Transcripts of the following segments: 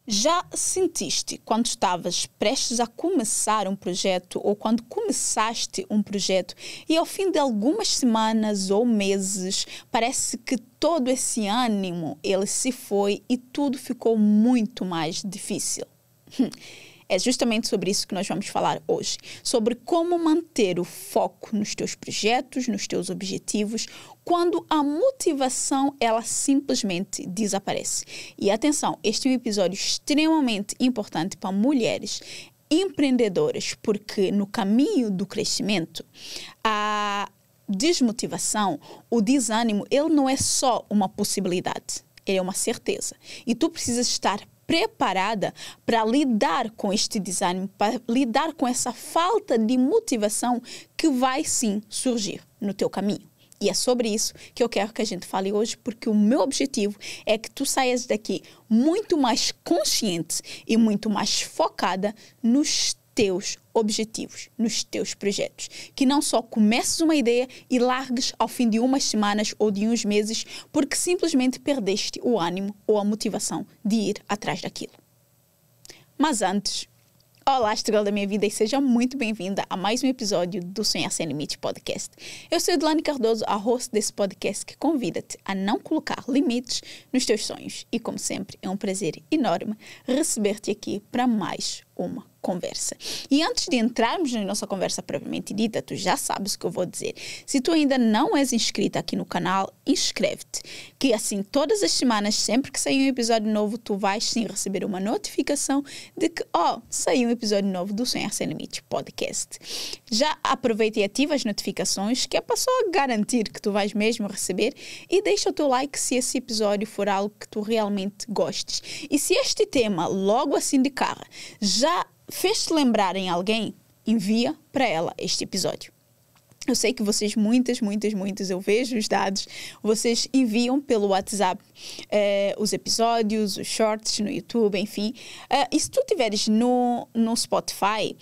Já sentiste quando estavas prestes a começar um projeto ou quando começaste um projeto e ao fim de algumas semanas ou meses parece que todo esse ânimo ele se foi e tudo ficou muito mais difícil? É justamente sobre isso que nós vamos falar hoje, sobre como manter o foco nos teus projetos, nos teus objetivos, quando a motivação ela simplesmente desaparece. E atenção, este é um episódio extremamente importante para mulheres empreendedoras, porque no caminho do crescimento, a desmotivação, o desânimo, ele não é só uma possibilidade, ele é uma certeza. E tu precisas estar preparada para lidar com este desânimo, para lidar com essa falta de motivação que vai sim surgir no teu caminho. E é sobre isso que eu quero que a gente fale hoje, porque o meu objetivo é que tu saias daqui muito mais consciente e muito mais focada nos teus objetivos, nos teus projetos. Que não só comeces uma ideia e largues ao fim de umas semanas ou de uns meses porque simplesmente perdeste o ânimo ou a motivação de ir atrás daquilo. Mas antes, olá, estrela da minha vida, e seja muito bem-vinda a mais um episódio do Sonhar Sem Limite Podcast. Eu sou Edilane Cardoso, a host desse podcast que convida-te a não colocar limites nos teus sonhos. E como sempre, é um prazer enorme receber-te aqui para mais uma conversa. E antes de entrarmos na nossa conversa propriamente dita, tu já sabes o que eu vou dizer. Se tu ainda não és inscrita aqui no canal, inscreve-te, que assim todas as semanas, sempre que sair um episódio novo, tu vais sim receber uma notificação de que, saiu um episódio novo do Sonhar Sem Limite Podcast. Já aproveita e ativa as notificações, que é para só garantir que tu vais mesmo receber, e deixa o teu like se esse episódio for algo que tu realmente gostes. E se este tema, logo assim de cara, já fez-te lembrar em alguém, envia para ela este episódio. Eu sei que vocês, muitas, eu vejo os dados, vocês enviam pelo WhatsApp os episódios, os shorts no YouTube, enfim. E se tu estiveres no Spotify,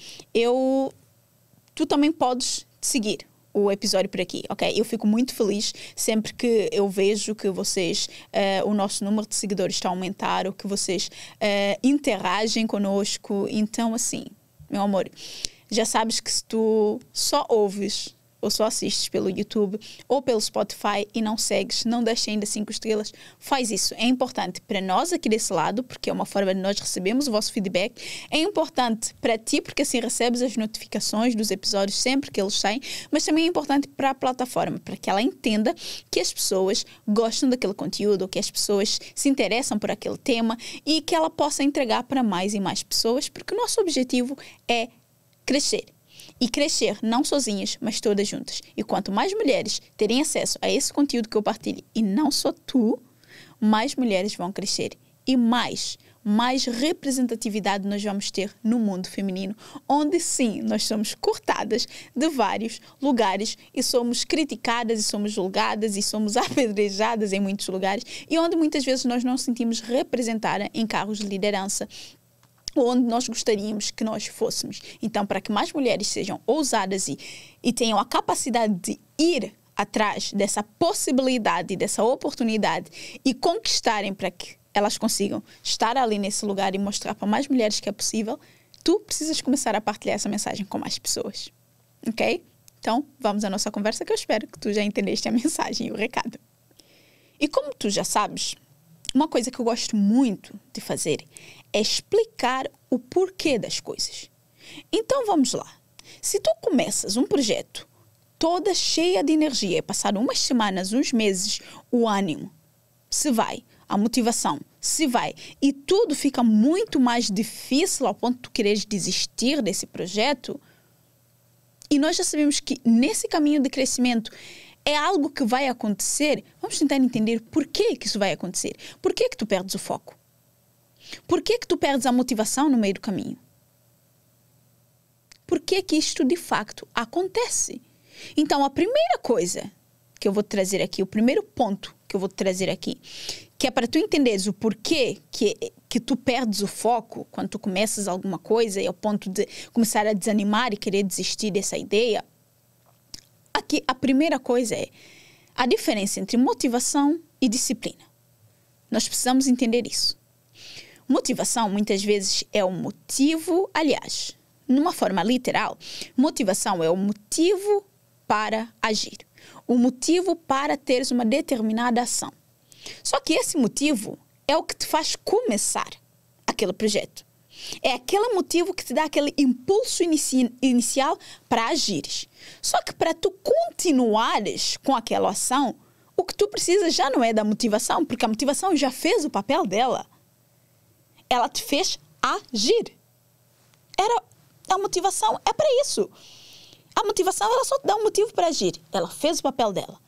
tu também podes seguir o episódio por aqui, ok? Eu fico muito feliz sempre que eu vejo que vocês, o nosso número de seguidores está a aumentar, ou que vocês interagem conosco. Então, assim, meu amor, já sabes que se tu só ouves ou só assistes pelo YouTube ou pelo Spotify e não segues, não deixes ainda 5 estrelas, faz isso. É importante para nós aqui desse lado, porque é uma forma de nós recebermos o vosso feedback. É importante para ti, porque assim recebes as notificações dos episódios sempre que eles saem, mas também é importante para a plataforma, para que ela entenda que as pessoas gostam daquele conteúdo, que as pessoas se interessam por aquele tema e que ela possa entregar para mais e mais pessoas, porque o nosso objetivo é crescer. E crescer não sozinhas, mas todas juntas. E quanto mais mulheres terem acesso a esse conteúdo que eu partilho, e não só tu, mais mulheres vão crescer. E mais representatividade nós vamos ter no mundo feminino, onde sim, nós somos cortadas de vários lugares e somos criticadas e somos julgadas e somos apedrejadas em muitos lugares, e onde muitas vezes nós não nos sentimos representadas em cargos de liderança, onde nós gostaríamos que nós fôssemos. Então, para que mais mulheres sejam ousadas e tenham a capacidade de ir atrás dessa possibilidade, dessa oportunidade e conquistarem para que elas consigam estar ali nesse lugar e mostrar para mais mulheres que é possível, tu precisas começar a partilhar essa mensagem com mais pessoas. Ok? Então, vamos à nossa conversa, que eu espero que tu já entendeste a mensagem e o recado. E como tu já sabes, uma coisa que eu gosto muito de fazer é explicar o porquê das coisas. Então vamos lá. Se tu começas um projeto toda cheia de energia e passar umas semanas, uns meses, o ânimo se vai, a motivação se vai e tudo fica muito mais difícil ao ponto de tu quereres desistir desse projeto, e nós já sabemos que nesse caminho de crescimento é algo que vai acontecer, vamos tentar entender por que isso vai acontecer. Por que tu perdes o foco? Por que tu perdes a motivação no meio do caminho? Por que isto de facto acontece? Então, a primeira coisa que eu vou trazer aqui, o primeiro ponto que eu vou trazer aqui, que é para tu entenderes o porquê que tu perdes o foco quando tu começas alguma coisa e ao ponto de começar a desanimar e querer desistir dessa ideia. Aqui, a primeira coisa é a diferença entre motivação e disciplina. Nós precisamos entender isso. Motivação muitas vezes é o motivo, aliás, numa forma literal, motivação é o motivo para agir, o motivo para teres uma determinada ação. Só que esse motivo é o que te faz começar aquele projeto. É aquele motivo que te dá aquele impulso inicial para agires. Só que para tu continuares com aquela ação, o que tu precisas já não é da motivação, porque a motivação já fez o papel dela. Ela te fez agir. A motivação é para isso. A motivação, ela só te dá um motivo para agir. Ela fez o papel dela.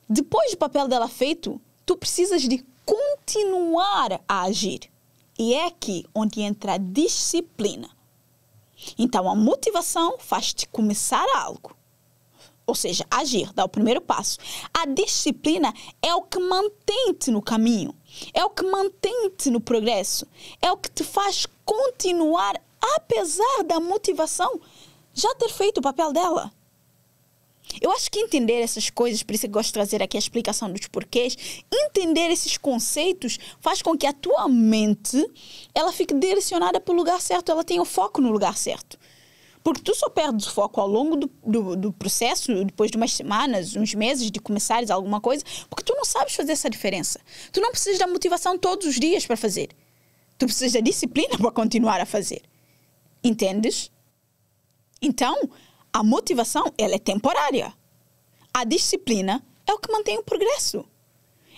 Depois do papel dela feito, tu precisas de continuar a agir. E é aqui onde entra a disciplina. Então, a motivação faz-te começar algo. Ou seja, agir, dar o primeiro passo. A disciplina é o que mantém-te no caminho. É o que mantém-te no progresso. É o que te faz continuar, apesar da motivação já ter feito o papel dela. Eu acho que entender essas coisas, por isso que gosto de trazer aqui a explicação dos porquês, entender esses conceitos faz com que a tua mente ela fique direcionada para o lugar certo, ela tenha o foco no lugar certo. Porque tu só perdes o foco ao longo do processo, depois de umas semanas, uns meses de começares alguma coisa, porque tu não sabes fazer essa diferença. Tu não precisas da motivação todos os dias para fazer. Tu precisas da disciplina para continuar a fazer. Entendes? Então, a motivação, ela é temporária. A disciplina é o que mantém o progresso.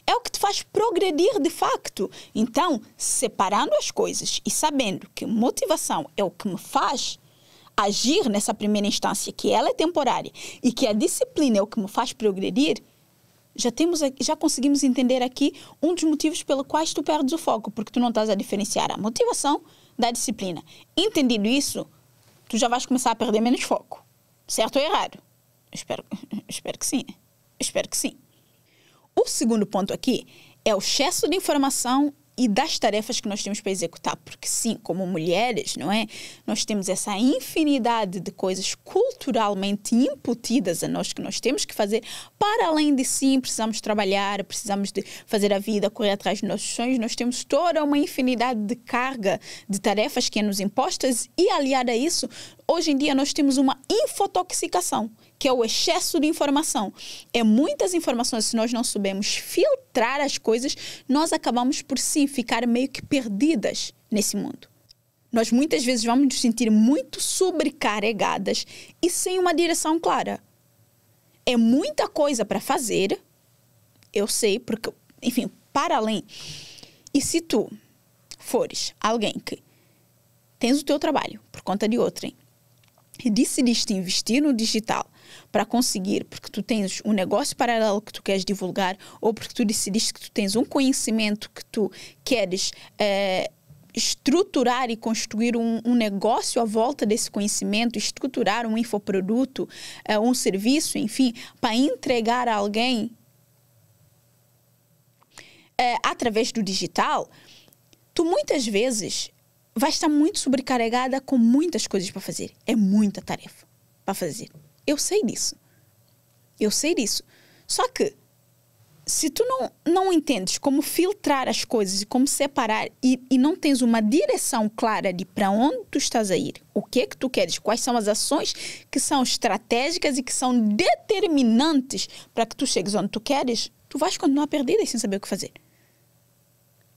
É o que te faz progredir de facto. Então, separando as coisas e sabendo que motivação é o que me faz agir nessa primeira instância, que ela é temporária, e que a disciplina é o que me faz progredir, já conseguimos entender aqui um dos motivos pelos quais tu perdes o foco, porque tu não estás a diferenciar a motivação da disciplina. Entendido isso, tu já vais começar a perder menos foco. Certo ou errado? Espero que sim. Espero que sim. O segundo ponto aqui é o excesso de informação e das tarefas que nós temos para executar. Porque sim, como mulheres, não é? Nós temos essa infinidade de coisas culturalmente imputidas a nós que nós temos que fazer. Para além de sim, precisamos trabalhar, precisamos de fazer a vida, correr atrás dos nossos sonhos. Nós temos toda uma infinidade de carga de tarefas que nos impostas e, aliada a isso, hoje em dia nós temos uma infotoxicação, que é o excesso de informação. É muitas informações, se nós não soubermos filtrar as coisas, nós acabamos por sim ficar meio que perdidas nesse mundo. Nós muitas vezes vamos nos sentir muito sobrecarregadas e sem uma direção clara. É muita coisa para fazer, eu sei, porque, enfim, para além. E se tu fores alguém que tens o teu trabalho por conta de outrem, e decidiste investir no digital para conseguir, porque tu tens um negócio paralelo que tu queres divulgar, ou porque tu decidiste que tu tens um conhecimento que tu queres estruturar e construir um negócio à volta desse conhecimento, estruturar um infoproduto, um serviço, enfim, para entregar a alguém através do digital, tu muitas vezes vai estar muito sobrecarregada com muitas coisas para fazer. É muita tarefa para fazer. Eu sei disso. Só que, se tu não entendes como filtrar as coisas e como separar e não tens uma direção clara de para onde tu estás a ir, o que é que tu queres, quais são as ações que são estratégicas e que são determinantes para que tu chegues onde tu queres, tu vais continuar perdida e sem saber o que fazer.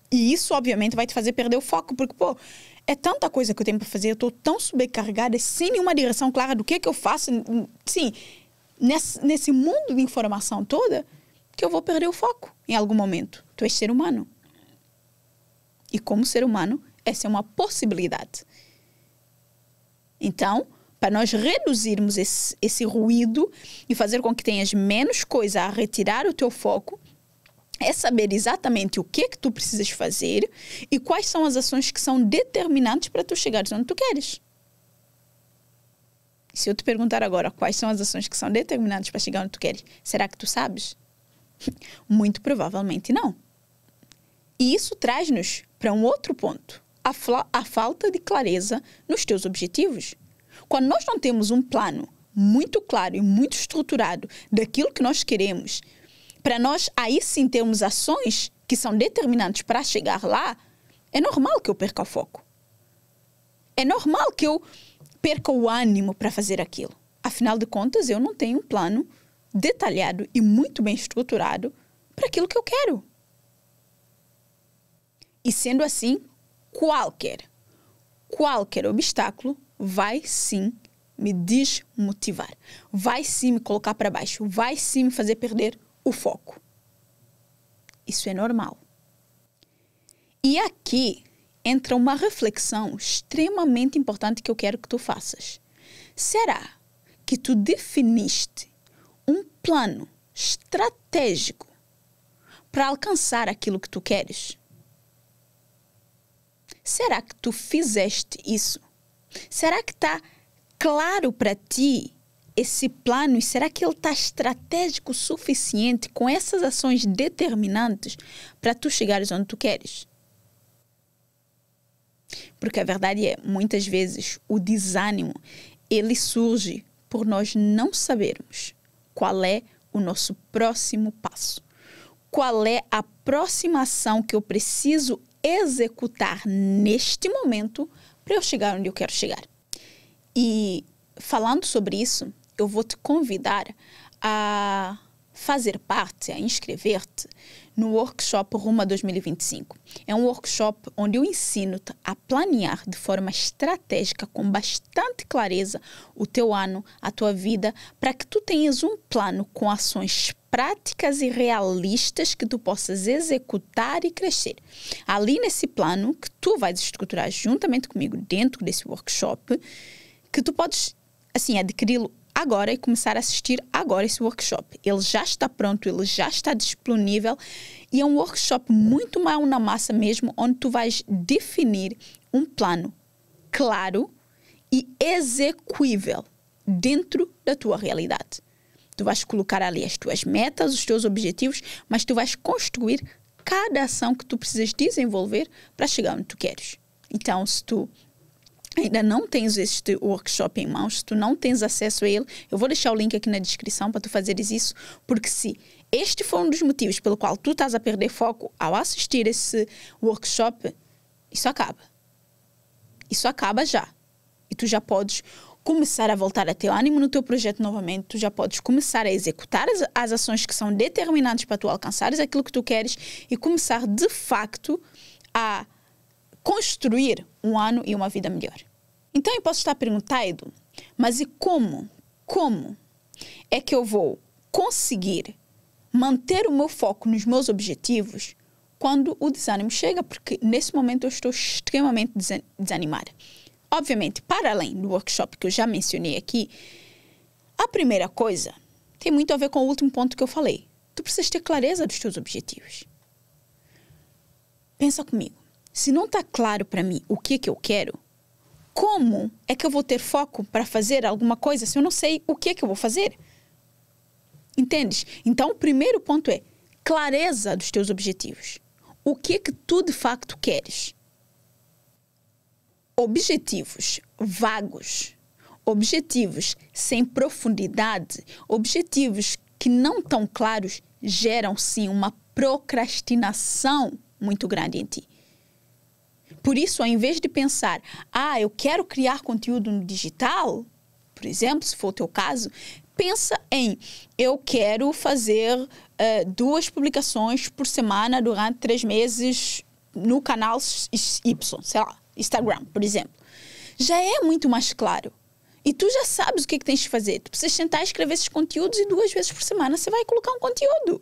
E isso, obviamente, vai te fazer perder o foco, porque, é tanta coisa que eu tenho para fazer, eu estou tão sobrecarregada, sem nenhuma direção clara do que é que eu faço, sim, nesse mundo de informação toda, que eu vou perder o foco em algum momento. Tu és ser humano. E como ser humano, essa é uma possibilidade. Então, para nós reduzirmos esse ruído e fazer com que tenhas menos coisa a retirar o teu foco, é saber exatamente o que é que tu precisas fazer e quais são as ações que são determinantes para tu chegares onde tu queres. Se eu te perguntar agora quais são as ações que são determinantes para chegar onde tu queres, será que tu sabes? Muito provavelmente não. E isso traz-nos para um outro ponto, a falta de clareza nos teus objetivos. Quando nós não temos um plano muito claro e muito estruturado daquilo que nós queremos, para nós aí sim termos ações que são determinantes para chegar lá, É normal que eu perca o foco. É normal que eu perca o ânimo para fazer aquilo. Afinal de contas, eu não tenho um plano detalhado e muito bem estruturado para aquilo que eu quero. E sendo assim, qualquer obstáculo vai sim me desmotivar. Vai sim me colocar para baixo. Vai sim me fazer perder o foco. Isso é normal. E aqui entra uma reflexão extremamente importante que eu quero que tu faças. Será que tu definiste um plano estratégico para alcançar aquilo que tu queres? Será que tu fizeste isso? Será que está claro para ti esse plano e será que ele está estratégico o suficiente com essas ações determinantes para tu chegares onde tu queres? Porque a verdade é, muitas vezes, o desânimo, ele surge por nós não sabermos qual é o nosso próximo passo. Qual é a próxima ação que eu preciso executar neste momento para eu chegar onde eu quero chegar. E falando sobre isso, eu vou te convidar a fazer parte, a inscrever-te no workshop Rumo a 2025. É um workshop onde eu ensino-te a planear de forma estratégica, com bastante clareza, o teu ano, a tua vida, para que tu tenhas um plano com ações práticas e realistas que tu possas executar e crescer. Ali nesse plano, que tu vais estruturar juntamente comigo dentro desse workshop, que tu podes, assim, adquiri-lo agora e começar a assistir agora esse workshop. Ele já está pronto, ele já está disponível e é um workshop muito mão na massa mesmo, onde tu vais definir um plano claro e execuível dentro da tua realidade. Tu vais colocar ali as tuas metas, os teus objetivos, mas tu vais construir cada ação que tu precisas desenvolver para chegar onde tu queres. Então, se tu ainda não tens este workshop em mãos, se tu não tens acesso a ele, eu vou deixar o link aqui na descrição para tu fazeres isso, porque se este for um dos motivos pelo qual tu estás a perder foco ao assistir esse workshop, isso acaba. Isso acaba já. E tu já podes começar a voltar a ter ânimo no teu projeto novamente, tu já podes começar a executar as ações que são determinantes para tu alcançares aquilo que tu queres e começar de facto a construir um ano e uma vida melhor. Então eu posso estar perguntando, mas e como? Como é que eu vou conseguir manter o meu foco nos meus objetivos quando o desânimo chega? Porque nesse momento eu estou extremamente desanimada. Obviamente, para além do workshop que eu já mencionei aqui, a primeira coisa tem muito a ver com o último ponto que eu falei. Tu precisas ter clareza dos teus objetivos. Pensa comigo. Se não está claro para mim o que é que eu quero, como é que eu vou ter foco para fazer alguma coisa se eu não sei o que é que eu vou fazer? Entendes? Então, o primeiro ponto é clareza dos teus objetivos. O que é que tu de facto queres? Objetivos vagos, objetivos sem profundidade, objetivos que não estão claros, geram sim uma procrastinação muito grande em ti. Por isso, ao invés de pensar, eu quero criar conteúdo no digital, por exemplo, se for o teu caso, pensa em, eu quero fazer 2 publicações por semana durante 3 meses no canal Y, sei lá, Instagram, por exemplo. Já é muito mais claro. E tu já sabes o que é que tens de fazer. Tu precisas sentar e escrever esses conteúdos e 2 vezes por semana você vai colocar um conteúdo.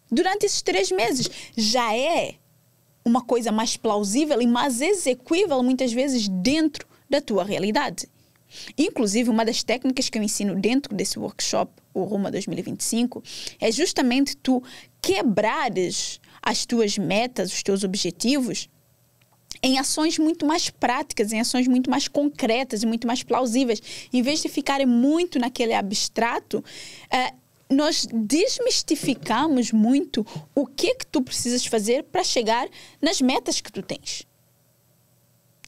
Durante esses 3 meses. Já é uma coisa mais plausível e mais execuível muitas vezes dentro da tua realidade. Inclusive, uma das técnicas que eu ensino dentro desse workshop, o Rumo a 2025, é justamente tu quebrares as tuas metas, os teus objetivos, em ações muito mais práticas, em ações muito mais concretas e muito mais plausíveis. Em vez de ficarem muito naquele abstrato, nós desmistificamos muito o que é que tu precisas fazer para chegar nas metas que tu tens.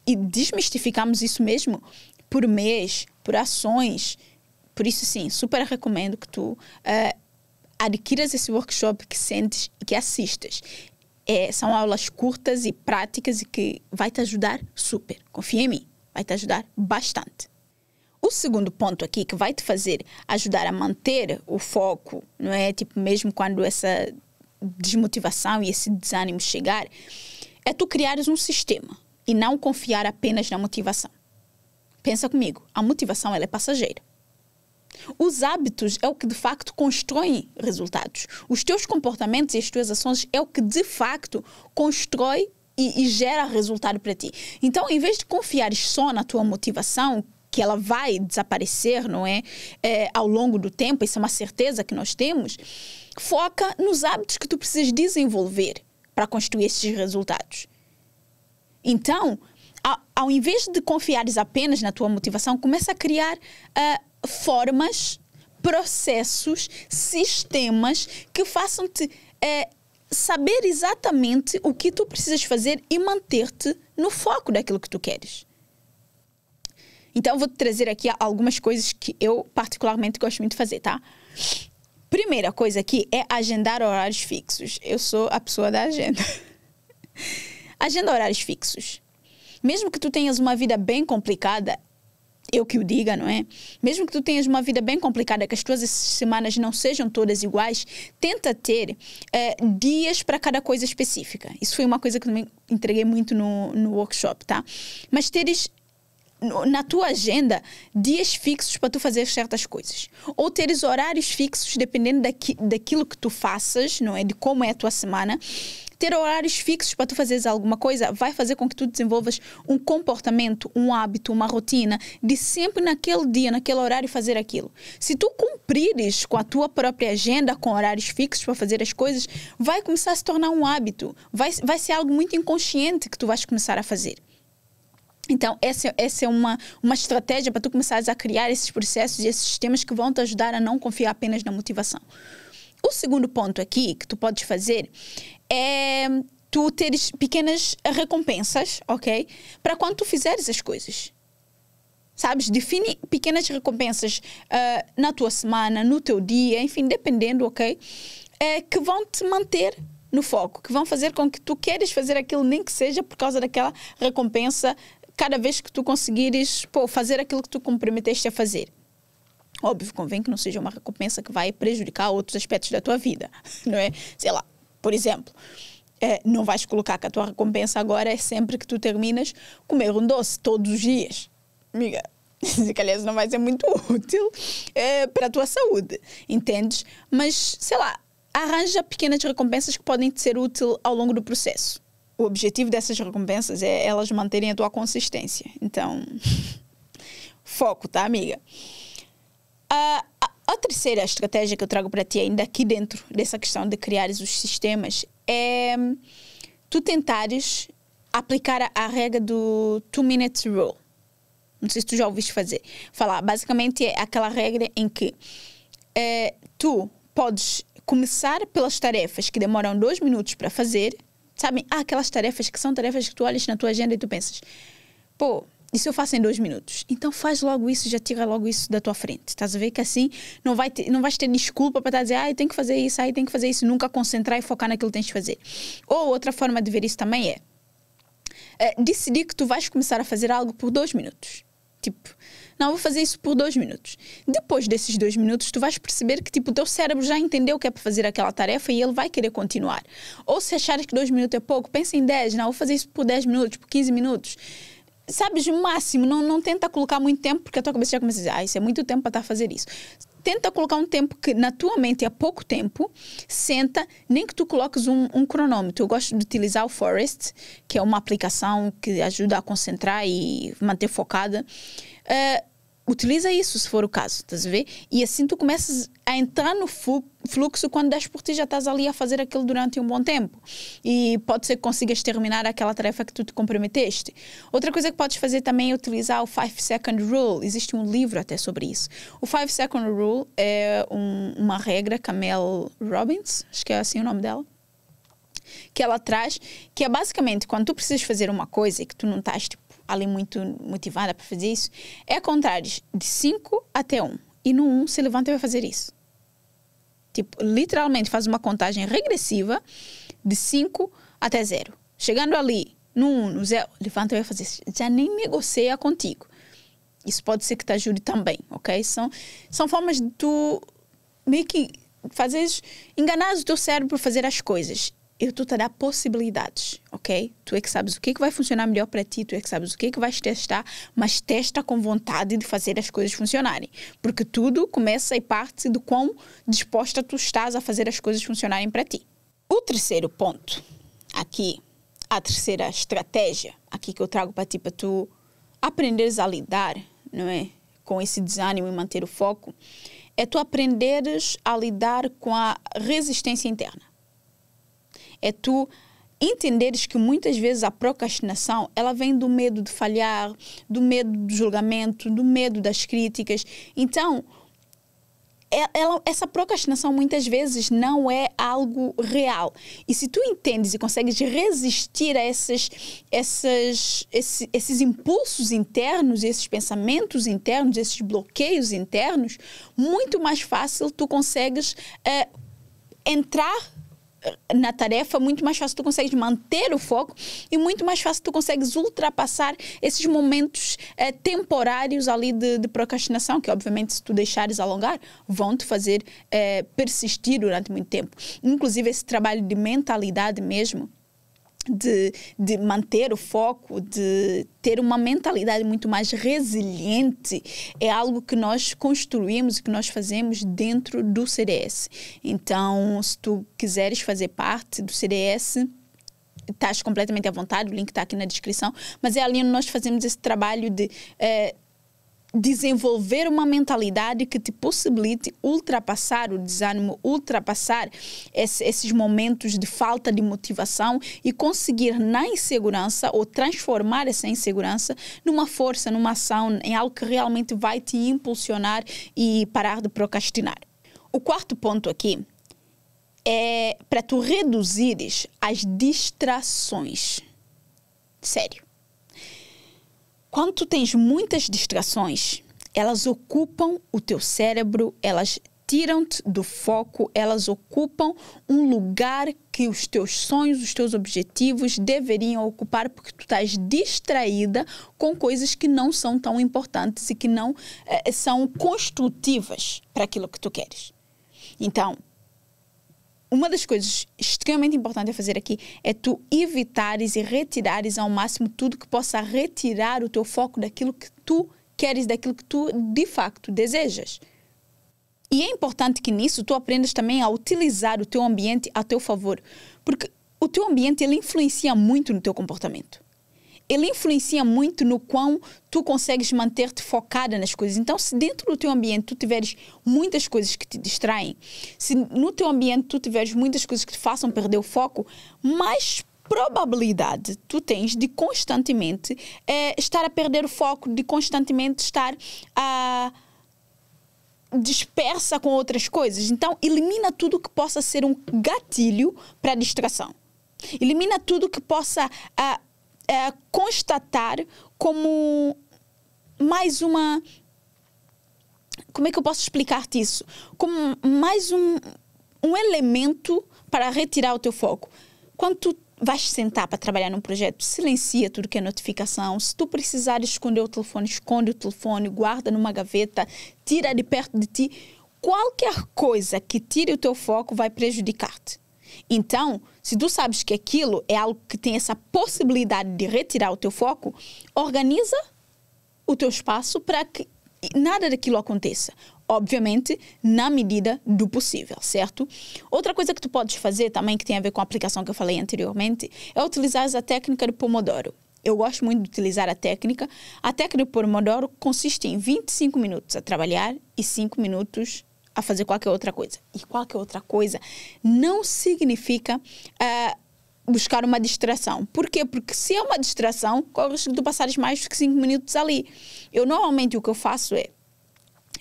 E desmistificamos isso mesmo por mês, por ações. Por isso, sim, super recomendo que tu adquiras esse workshop, que sentes e que assistas. São aulas curtas e práticas e que vai te ajudar super. Confia em mim, vai te ajudar bastante. O segundo ponto aqui que vai te fazer ajudar a manter o foco, não é? Tipo, mesmo quando essa desmotivação e esse desânimo chegar, é tu criares um sistema e não confiar apenas na motivação. Pensa comigo, a motivação ela é passageira. Os hábitos é o que de facto constrói resultados. Os teus comportamentos e as tuas ações é o que de facto constrói e gera resultado para ti. Então, em vez de confiares só na tua motivação, que ela vai desaparecer, não é? Ao longo do tempo, isso é uma certeza que nós temos, foca nos hábitos que tu precisas desenvolver para construir esses resultados. Então, ao invés de confiares apenas na tua motivação, começa a criar formas, processos, sistemas que façam-te saber exatamente o que tu precisas fazer e manter-te no foco daquilo que tu queres. Então, vou-te trazer aqui algumas coisas que eu particularmente gosto muito de fazer, tá? Primeira coisa aqui é agendar horários fixos. Eu sou a pessoa da agenda. Agenda horários fixos. Mesmo que tu tenhas uma vida bem complicada, eu que o diga, não é? Mesmo que tu tenhas uma vida bem complicada, que as tuas semanas não sejam todas iguais, tenta ter dias para cada coisa específica. Isso foi uma coisa que eu também entreguei muito no workshop, tá? Mas teres na tua agenda dias fixos para tu fazer certas coisas. Ou teres horários fixos, dependendo daquilo que tu faças, não é? De como é a tua semana. Ter horários fixos para tu fazeres alguma coisa vai fazer com que tu desenvolvas um comportamento, um hábito, uma rotina de sempre naquele dia, naquele horário fazer aquilo. Se tu cumprires com a tua própria agenda, com horários fixos para fazer as coisas, vai começar a se tornar um hábito. Vai ser algo muito inconsciente que tu vais começar a fazer. Então, essa é uma estratégia para tu começares a criar esses processos e esses sistemas que vão te ajudar a não confiar apenas na motivação. O segundo ponto aqui que tu podes fazer é tu teres pequenas recompensas, ok? Para quando tu fizeres as coisas. Sabes? Define pequenas recompensas na tua semana, no teu dia, enfim, dependendo, ok? Que vão te manter no foco, que vão fazer com que tu queres fazer aquilo, nem que seja por causa daquela recompensa, cada vez que tu conseguires fazer aquilo que tu comprometeste a fazer. Óbvio, convém que não seja uma recompensa que vai prejudicar outros aspectos da tua vida, não é? Sei lá, por exemplo, não vais colocar que a tua recompensa agora é sempre que tu terminas comer um doce todos os dias. Amiga, que aliás não vai ser muito útil para a tua saúde, entendes? Mas, sei lá, arranja pequenas recompensas que podem te ser úteis ao longo do processo. O objetivo dessas recompensas é elas manterem a tua consistência. Então, foco, tá, amiga? A terceira estratégia que eu trago para ti ainda aqui dentro dessa questão de criares os sistemas é tu tentares aplicar a regra do 2-minute rule. Não sei se tu já ouviste falar. Basicamente é aquela regra em que tu podes começar pelas tarefas que demoram 2 minutos para fazer. Sabem? Aquelas tarefas que são tarefas que tu olhas na tua agenda e tu pensas, isso eu faço em 2 minutos. Então faz logo isso, já tira logo isso da tua frente. Estás a ver que assim não vais ter desculpa para estar a dizer, eu tenho que fazer isso, tenho que fazer isso, nunca concentrar e focar naquilo que tens de fazer. Ou outra forma de ver isso também é decidir que tu vais começar a fazer algo por 2 minutos. Tipo, não, vou fazer isso por 2 minutos. Depois desses 2 minutos, tu vais perceber que o teu cérebro já entendeu que é para fazer aquela tarefa e ele vai querer continuar. Ou se achares que 2 minutos é pouco, pensa em 10. Não, vou fazer isso por 10 minutos, por 15 minutos. Sabes, o máximo, não tenta colocar muito tempo, porque a tua cabeça já começa a dizer, isso é muito tempo para estar a fazer isso. Tenta colocar um tempo que na tua mente é pouco tempo, senta, nem que tu coloques um cronômetro. Eu gosto de utilizar o Forest, que é uma aplicação que ajuda a concentrar e manter focada. Utiliza isso se for o caso, estás a ver? E assim tu começas a entrar no fluxo, quando das por ti já estás ali a fazer aquilo durante um bom tempo. E pode ser que consigas terminar aquela tarefa que tu te comprometeste. Outra coisa que podes fazer também é utilizar o 5-second rule. Existe um livro até sobre isso. O 5-second rule é uma regra que a Mel Robbins, acho que é assim o nome dela, que ela traz, que é basicamente quando tu precisas fazer uma coisa e que tu não estás ali muito motivada para fazer isso, é contares de 5 até 1. E no 1 se levanta e vai fazer isso. Literalmente faz uma contagem regressiva de 5 até 0. Chegando ali, no 1, no 0, levanta e vai fazer. Já nem negocia contigo. Isso pode ser que te ajude também, ok? São formas de tu meio que enganares o teu cérebro para fazer as coisas. Eu estou a dar possibilidades, ok? Tu é que sabes o que vai funcionar melhor para ti, tu é que sabes o que vais testar, mas testa com vontade de fazer as coisas funcionarem. Porque tudo começa e parte do quão disposta tu estás a fazer as coisas funcionarem para ti. O terceiro ponto, aqui, a terceira estratégia aqui que eu trago para ti, para tu aprenderes a lidar, não é? Com esse desânimo e manter o foco, é tu aprenderes a lidar com a resistência interna. É tu entenderes que muitas vezes a procrastinação, ela vem do medo de falhar, do medo do julgamento, do medo das críticas. Então, essa procrastinação muitas vezes não é algo real. E se tu entendes e consegues resistir a esses impulsos internos, esses pensamentos internos, esses bloqueios internos, muito mais fácil tu consegues entrar na tarefa, muito mais fácil tu consegues manter o foco e muito mais fácil tu consegues ultrapassar esses momentos temporários ali de procrastinação, que obviamente se tu deixares alongar, vão te fazer persistir durante muito tempo. Inclusive esse trabalho de mentalidade mesmo, de manter o foco, de ter uma mentalidade muito mais resiliente, é algo que nós construímos e que nós fazemos dentro do CDS. Então, se tu quiseres fazer parte do CDS, estás completamente à vontade, o link está aqui na descrição, mas é ali onde nós fazemos esse trabalho de desenvolver uma mentalidade que te possibilite ultrapassar o desânimo, ultrapassar esses momentos de falta de motivação e conseguir na insegurança ou transformar essa insegurança numa força, numa ação, em algo que realmente vai te impulsionar e parar de procrastinar. O quarto ponto aqui é para tu reduzires as distrações. Sério. Quando tu tens muitas distrações, elas ocupam o teu cérebro, elas tiram-te do foco, elas ocupam um lugar que os teus sonhos, os teus objetivos deveriam ocupar, porque tu estás distraída com coisas que não são tão importantes e que não são construtivas para aquilo que tu queres. Então, uma das coisas extremamente importantes a fazer aqui é tu evitares e retirares ao máximo tudo que possa retirar o teu foco daquilo que tu queres, daquilo que tu de facto desejas. E é importante que nisso tu aprendas também a utilizar o teu ambiente a teu favor, porque o teu ambiente ele influencia muito no teu comportamento. Ele influencia muito no quão tu consegues manter-te focada nas coisas. Então, se dentro do teu ambiente tu tiveres muitas coisas que te distraem, se no teu ambiente tu tiveres muitas coisas que te façam perder o foco, mais probabilidade tu tens de constantemente estar a perder o foco, de constantemente estar dispersa com outras coisas. Então, elimina tudo que possa ser um gatilho para a distração. Elimina tudo que possa constatar como mais uma... Como é que eu posso explicar-te isso? Como mais um elemento para retirar o teu foco. Quando tu vais sentar para trabalhar num projeto, silencia tudo que é notificação. Se tu precisares esconder o telefone, esconde o telefone, guarda numa gaveta, tira de perto de ti. Qualquer coisa que tire o teu foco vai prejudicar-te. Então, se tu sabes que aquilo é algo que tem essa possibilidade de retirar o teu foco, organiza o teu espaço para que nada daquilo aconteça. Obviamente, na medida do possível, certo? Outra coisa que tu podes fazer também, que tem a ver com a aplicação que eu falei anteriormente, é utilizar a técnica do Pomodoro. Eu gosto muito de utilizar a técnica. A técnica do Pomodoro consiste em 25 minutos a trabalhar e 5 minutos a fazer qualquer outra coisa. E qualquer outra coisa não significa buscar uma distração. Por quê? Porque se é uma distração, corre o risco de tu passares mais do que 5 minutos ali. Normalmente o que eu faço é,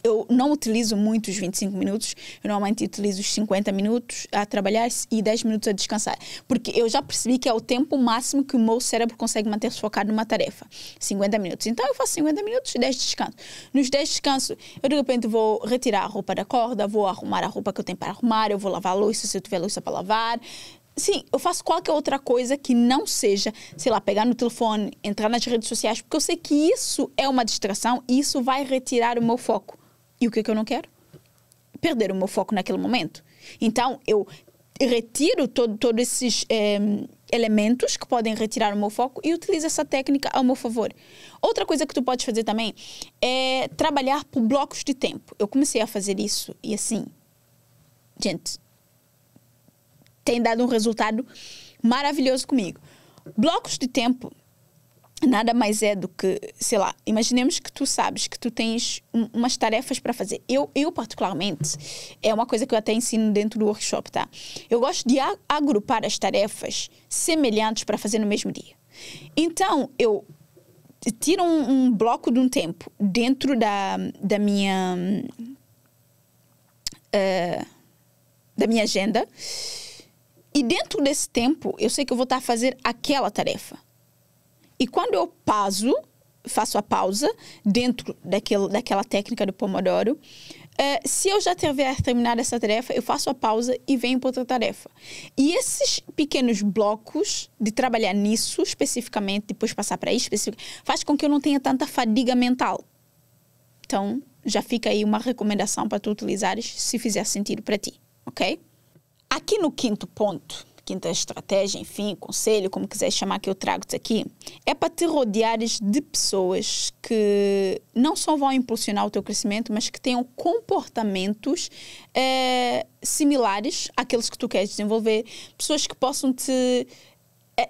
eu não utilizo muito os 25 minutos, eu normalmente utilizo os 50 minutos a trabalhar e 10 minutos a descansar. Porque eu já percebi que é o tempo máximo que o meu cérebro consegue manter-se focado numa tarefa. 50 minutos. Então eu faço 50 minutos e 10 descansos. Nos 10 descansos, eu de repente vou retirar a roupa da corda, vou arrumar a roupa que eu tenho para arrumar, eu vou lavar a louça se eu tiver louça para lavar. sim, eu faço qualquer outra coisa que não seja, sei lá, pegar no telefone, entrar nas redes sociais, porque eu sei que isso é uma distração e isso vai retirar o meu foco. E o que é que eu não quero? Perder o meu foco naquele momento. Então, eu retiro todos esses elementos que podem retirar o meu foco e utilizo essa técnica ao meu favor. Outra coisa que tu podes fazer também é trabalhar por blocos de tempo. Eu comecei a fazer isso e assim, gente, tem dado um resultado maravilhoso comigo. Blocos de tempo nada mais é do que, sei lá, imaginemos que tu sabes que tu tens umas tarefas para fazer. Eu particularmente, é uma coisa que eu até ensino dentro do workshop, tá? Eu gosto de agrupar as tarefas semelhantes para fazer no mesmo dia. Então, eu tiro um bloco de um tempo dentro da minha agenda e dentro desse tempo, eu sei que eu vou estar a fazer aquela tarefa. E quando eu faço a pausa dentro daquela técnica do Pomodoro, se eu já tiver terminado essa tarefa, eu faço a pausa e venho para outra tarefa. E esses pequenos blocos de trabalhar nisso especificamente, depois passar para isso, faz com que eu não tenha tanta fadiga mental. Então, já fica aí uma recomendação para tu utilizares se fizer sentido para ti, ok? Aqui no quinto ponto, quinta estratégia, enfim, conselho, como quiser chamar que eu trago-te aqui, é para te rodeares de pessoas que não só vão impulsionar o teu crescimento, mas que tenham comportamentos similares àqueles que tu queres desenvolver, pessoas que possam te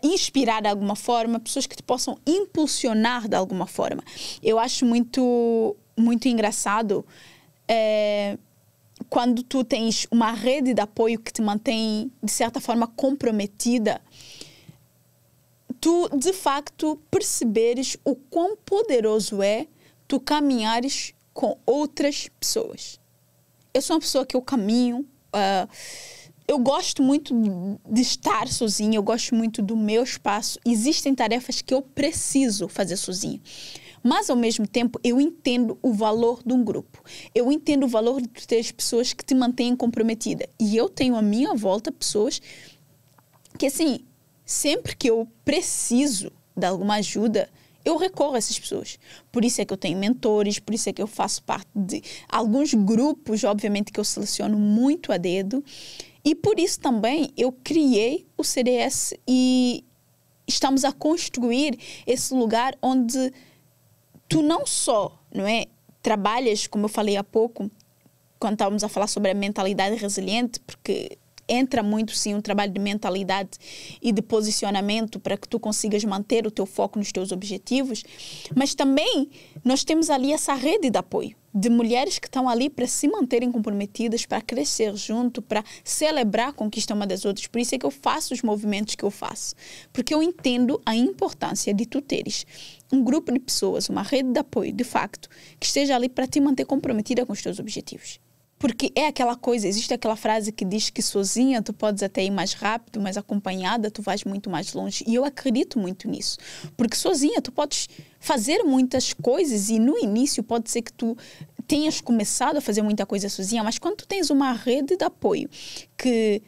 inspirar de alguma forma, pessoas que te possam impulsionar de alguma forma. Eu acho muito, muito engraçado quando tu tens uma rede de apoio que te mantém, de certa forma, comprometida, tu, de facto, perceberes o quão poderoso é tu caminhares com outras pessoas. Eu sou uma pessoa que eu caminho, eu gosto muito de estar sozinha, eu gosto muito do meu espaço. Existem tarefas que eu preciso fazer sozinha. Mas, ao mesmo tempo, eu entendo o valor de um grupo. Eu entendo o valor de ter pessoas que te mantêm comprometida. E eu tenho à minha volta pessoas que, assim, sempre que eu preciso de alguma ajuda, eu recorro a essas pessoas. Por isso é que eu tenho mentores, por isso é que eu faço parte de alguns grupos, obviamente, que eu seleciono muito a dedo. E por isso também eu criei o CDS e estamos a construir esse lugar onde tu não só, não é, trabalhas, como eu falei há pouco, quando estávamos a falar sobre a mentalidade resiliente, porque entra muito, sim, um trabalho de mentalidade e de posicionamento para que tu consigas manter o teu foco nos teus objetivos, mas também nós temos ali essa rede de apoio de mulheres que estão ali para se manterem comprometidas, para crescer junto, para celebrar a conquista uma das outras. Por isso é que eu faço os movimentos que eu faço, porque eu entendo a importância de tu teres um grupo de pessoas, uma rede de apoio, de facto, que esteja ali para te manter comprometida com os teus objetivos. Porque é aquela coisa, existe aquela frase que diz que sozinha tu podes até ir mais rápido, mas acompanhada tu vais muito mais longe. E eu acredito muito nisso. Porque sozinha tu podes fazer muitas coisas e no início pode ser que tu tenhas começado a fazer muita coisa sozinha, mas quando tu tens uma rede de apoio que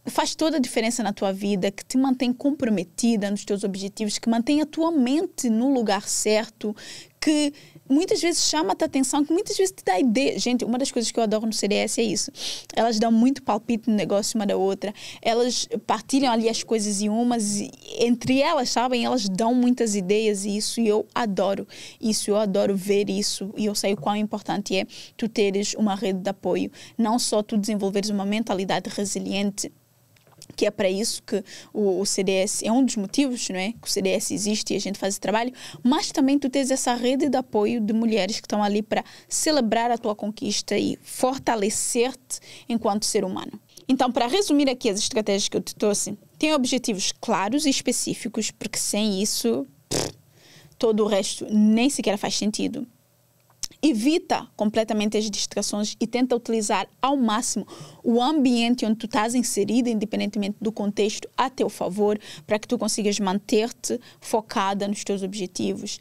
faz toda a diferença na tua vida, que te mantém comprometida nos teus objetivos, que mantém a tua mente no lugar certo, que muitas vezes chama-te a atenção, que muitas vezes te dá ideia. Gente, uma das coisas que eu adoro no CDS é isso. Elas dão muito palpite no negócio uma da outra. Elas partilham ali as coisas e umas, entre elas, sabem? Elas dão muitas ideias e isso, e eu adoro isso. Eu adoro ver isso e eu sei o quão importante é tu teres uma rede de apoio. Não só tu desenvolveres uma mentalidade resiliente, que é para isso que o CDS é um dos motivos, não é? Que o CDS existe e a gente faz esse trabalho, mas também tu tens essa rede de apoio de mulheres que estão ali para celebrar a tua conquista e fortalecer-te enquanto ser humano. Então, para resumir aqui as estratégias que eu te trouxe, tem objetivos claros e específicos, porque sem isso, todo o resto nem sequer faz sentido. Evita completamente as distrações e tenta utilizar ao máximo o ambiente onde tu estás inserida, independentemente do contexto, a teu favor, para que tu consigas manter-te focada nos teus objetivos.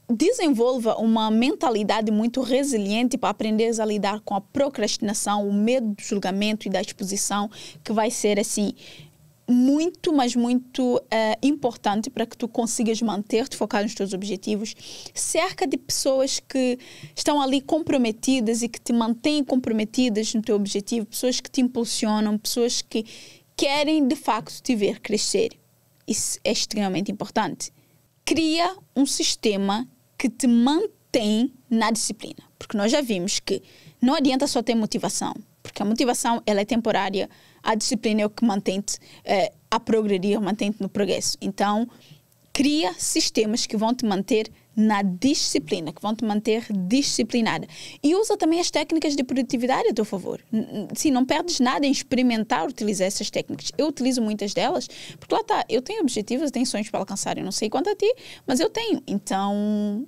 desenvolva uma mentalidade muito resiliente para aprenderes a lidar com a procrastinação, o medo do julgamento e da exposição, que vai ser assim muito, mas muito importante para que tu consigas manter-te focado nos teus objetivos. Cerca de pessoas que estão ali comprometidas e que te mantêm comprometidas no teu objetivo, pessoas que te impulsionam, pessoas que querem de facto te ver crescer. Isso é extremamente importante. Cria um sistema que te mantém na disciplina. Porque nós já vimos que não adianta só ter motivação, porque a motivação ela é temporária, a disciplina é o que mantém-te a progredir, mantém-te no progresso. Então, cria sistemas que vão te manter na disciplina, que vão te manter disciplinada. E usa também as técnicas de produtividade a teu favor. Sim, não perdes nada em experimentar utilizar essas técnicas. Eu utilizo muitas delas, porque lá está, eu tenho objetivos, eu tenho sonhos para alcançar, eu não sei quanto a ti, mas eu tenho. Então,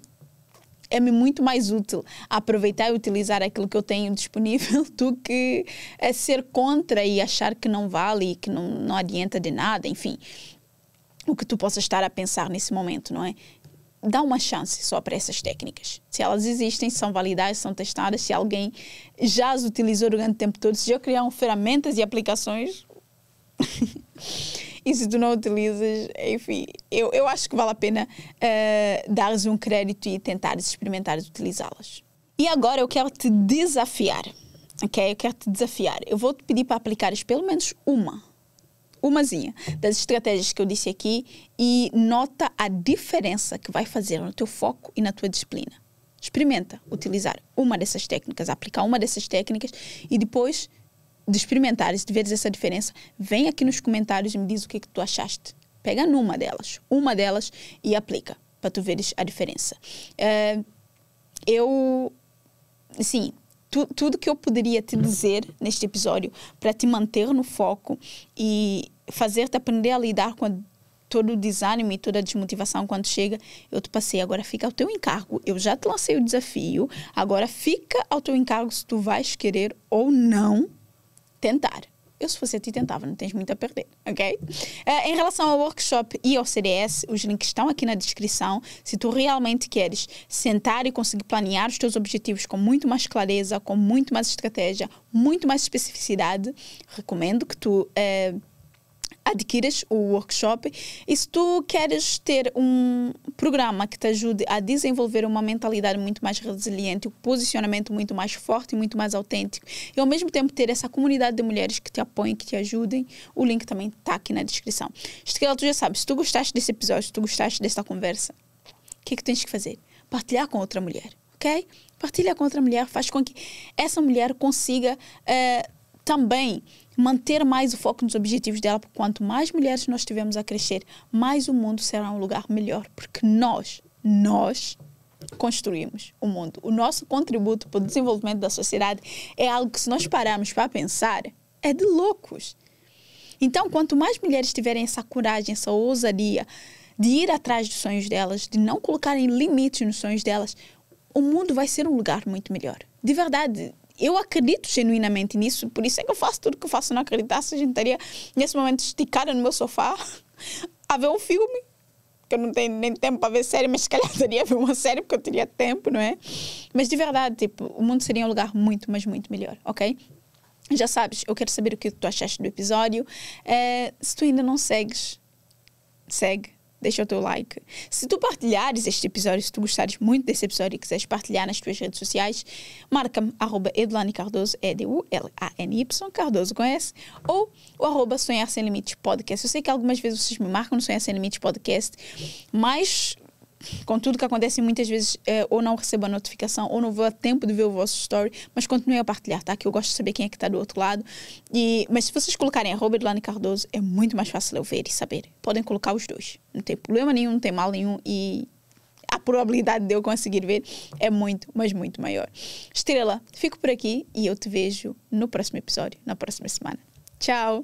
é-me muito mais útil aproveitar e utilizar aquilo que eu tenho disponível do que ser contra e achar que não vale e que não adianta de nada, enfim. O que tu possas estar a pensar nesse momento, não é? Dá uma chance só para essas técnicas. Se elas existem, são validadas, são testadas, se alguém já as utilizou durante o tempo todo, se já criaram ferramentas e aplicações... E se tu não utilizas, enfim, eu acho que vale a pena dares um crédito e tentares experimentar utilizá-las. E agora eu quero te desafiar, ok? Eu quero te desafiar. Eu vou te pedir para aplicares pelo menos umazinha das estratégias que eu disse aqui e nota a diferença que vai fazer no teu foco e na tua disciplina. Experimenta utilizar uma dessas técnicas, aplicar uma dessas técnicas e depois de experimentares, de veres essa diferença, vem aqui nos comentários e me diz o que tu achaste. Pega uma delas e aplica, para tu veres a diferença. Tudo que eu poderia te dizer neste episódio para te manter no foco e fazer-te aprender a lidar com todo o desânimo e toda a desmotivação quando chega, eu te passei. Agora fica ao teu encargo. Eu já te lancei o desafio, agora fica ao teu encargo se tu vais querer ou não tentar. Eu, se fosse a ti, tentava, não tens muito a perder, ok? Em relação ao workshop e ao CDS, os links estão aqui na descrição. Se tu realmente queres sentar e conseguir planear os teus objetivos com muito mais clareza, com muito mais estratégia, muito mais especificidade, recomendo que tu adquiras o workshop. E se tu queres ter um programa que te ajude a desenvolver uma mentalidade muito mais resiliente, um posicionamento muito mais forte e muito mais autêntico, e ao mesmo tempo ter essa comunidade de mulheres que te apoiem, que te ajudem, o link também está aqui na descrição. Estrela, tu já sabes, se tu gostaste desse episódio, se tu gostaste desta conversa, o que é que tens que fazer? Partilhar com outra mulher, ok? Partilha com outra mulher, faz com que essa mulher consiga também manter mais o foco nos objetivos dela, porque quanto mais mulheres nós tivermos a crescer, mais o mundo será um lugar melhor, porque nós construímos o mundo. O nosso contributo para o desenvolvimento da sociedade é algo que, se nós pararmos para pensar, é de loucos. Então, quanto mais mulheres tiverem essa coragem, essa ousadia de ir atrás dos sonhos delas, de não colocarem limites nos sonhos delas, o mundo vai ser um lugar muito melhor. De verdade. Eu acredito genuinamente nisso, por isso é que eu faço tudo que eu faço. Se não acreditasse, a gente estaria nesse momento esticada no meu sofá a ver um filme, que eu não tenho nem tempo para ver série, mas se calhar estaria a ver uma série porque eu teria tempo, não é? Mas de verdade, tipo, o mundo seria um lugar muito, mas muito melhor, ok? Já sabes, eu quero saber o que tu achaste do episódio. Se tu ainda não segues, segue. Deixa o teu like. Se tu partilhares este episódio, se tu gostares muito desse episódio e quiseres partilhar nas tuas redes sociais, marca-me @edlanicardoso, EDULANY, Cardoso com S, ou o @Sonhar Sem Limites Podcast. Eu sei que algumas vezes vocês me marcam no Sonhar Sem Limites Podcast, mas com tudo que acontece, muitas vezes ou não recebo a notificação ou não vou a tempo de ver o vosso story, mas continuem a partilhar, tá? Que eu gosto de saber quem é que está do outro lado. Mas se vocês colocarem @Edlane Cardoso, é muito mais fácil eu ver e saber. Podem colocar os dois, não tem problema nenhum, não tem mal nenhum, e a probabilidade de eu conseguir ver é muito, mas muito maior. Estrela, fico por aqui e eu te vejo no próximo episódio, na próxima semana. Tchau!